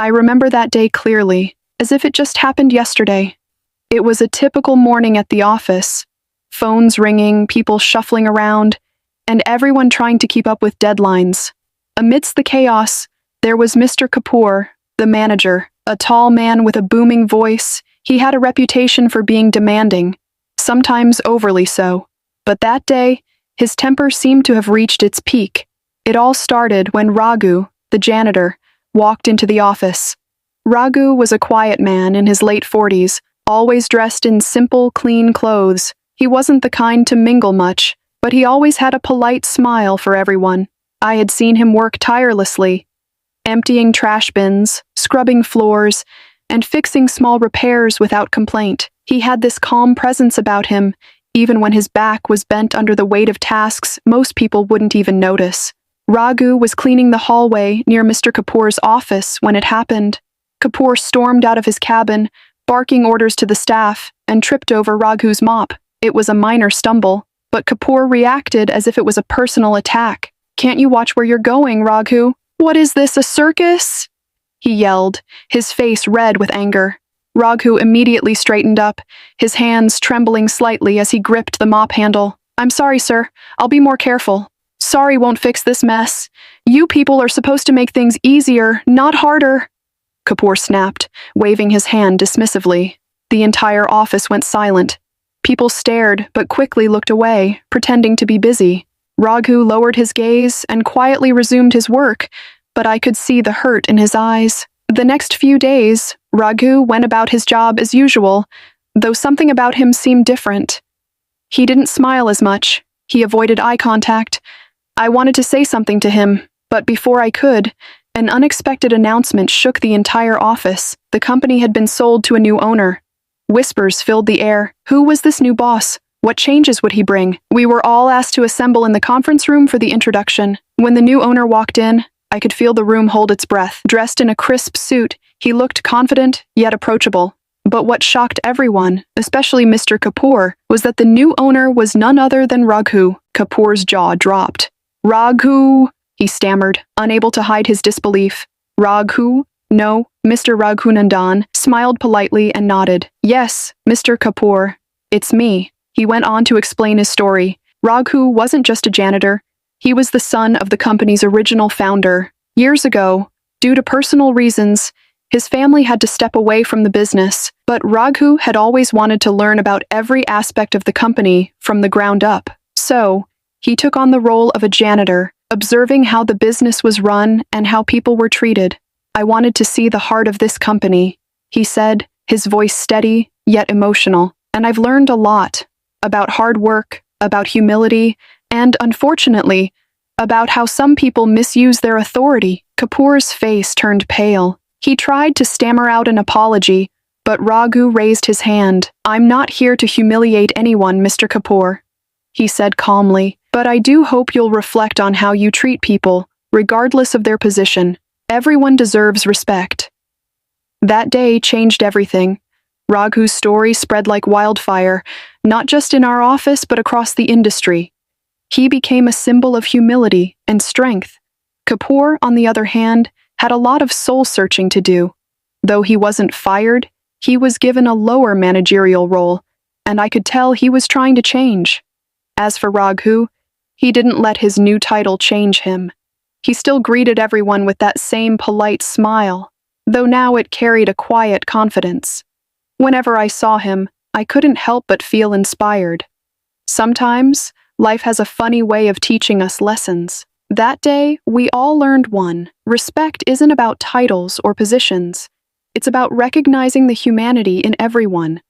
I remember that day clearly, as if it just happened yesterday. It was a typical morning at the office. Phones ringing, people shuffling around, and everyone trying to keep up with deadlines. Amidst the chaos, there was Mr. Kapoor, the manager, a tall man with a booming voice. He had a reputation for being demanding, sometimes overly so. But that day, his temper seemed to have reached its peak. It all started when Raghu, the janitor, walked into the office. Raghu was a quiet man in his late 40s, always dressed in simple, clean clothes. He wasn't the kind to mingle much, but he always had a polite smile for everyone. I had seen him work tirelessly, emptying trash bins, scrubbing floors, and fixing small repairs without complaint. He had this calm presence about him, even when his back was bent under the weight of tasks most people wouldn't even notice. Raghu was cleaning the hallway near Mr. Kapoor's office when it happened. Kapoor stormed out of his cabin, barking orders to the staff, and tripped over Raghu's mop. It was a minor stumble, but Kapoor reacted as if it was a personal attack. "Can't you watch where you're going, Raghu? What is this, a circus?" he yelled, his face red with anger. Raghu immediately straightened up, his hands trembling slightly as he gripped the mop handle. "I'm sorry, sir. I'll be more careful. Sorry won't fix this mess. You people are supposed to make things easier, not harder." Kapoor snapped, waving his hand dismissively. The entire office went silent. People stared, but quickly looked away, pretending to be busy. Raghu lowered his gaze and quietly resumed his work, but I could see the hurt in his eyes. The next few days, Raghu went about his job as usual, though something about him seemed different. He didn't smile as much. He avoided eye contact. I wanted to say something to him, but before I could, an unexpected announcement shook the entire office. The company had been sold to a new owner. Whispers filled the air. Who was this new boss? What changes would he bring? We were all asked to assemble in the conference room for the introduction. When the new owner walked in, I could feel the room hold its breath. Dressed in a crisp suit, he looked confident, yet approachable. But what shocked everyone, especially Mr. Kapoor, was that the new owner was none other than Raghu. Kapoor's jaw dropped. "Raghu," he stammered, unable to hide his disbelief. "Raghu? No." Mr. Raghunandan smiled politely and nodded. "Yes, Mr. Kapoor, it's me." He went on to explain his story. Raghu wasn't just a janitor. He was the son of the company's original founder. Years ago, due to personal reasons, his family had to step away from the business, but Raghu had always wanted to learn about every aspect of the company from the ground up. So, he took on the role of a janitor, observing how the business was run and how people were treated. "I wanted to see the heart of this company," he said, his voice steady, yet emotional. "And I've learned a lot about hard work, about humility, and, unfortunately, about how some people misuse their authority." Kapoor's face turned pale. He tried to stammer out an apology, but Raghu raised his hand. "I'm not here to humiliate anyone, Mr. Kapoor," he said calmly, "but I do hope you'll reflect on how you treat people, regardless of their position. Everyone deserves respect." That day changed everything. Raghu's story spread like wildfire, not just in our office but across the industry. He became a symbol of humility and strength. Kapoor, on the other hand, had a lot of soul-searching to do. Though he wasn't fired, he was given a lower managerial role, and I could tell he was trying to change. As for Raghu, he didn't let his new title change him. He still greeted everyone with that same polite smile, though now it carried a quiet confidence. Whenever I saw him, I couldn't help but feel inspired. Sometimes, life has a funny way of teaching us lessons. That day, we all learned one. Respect isn't about titles or positions. It's about recognizing the humanity in everyone.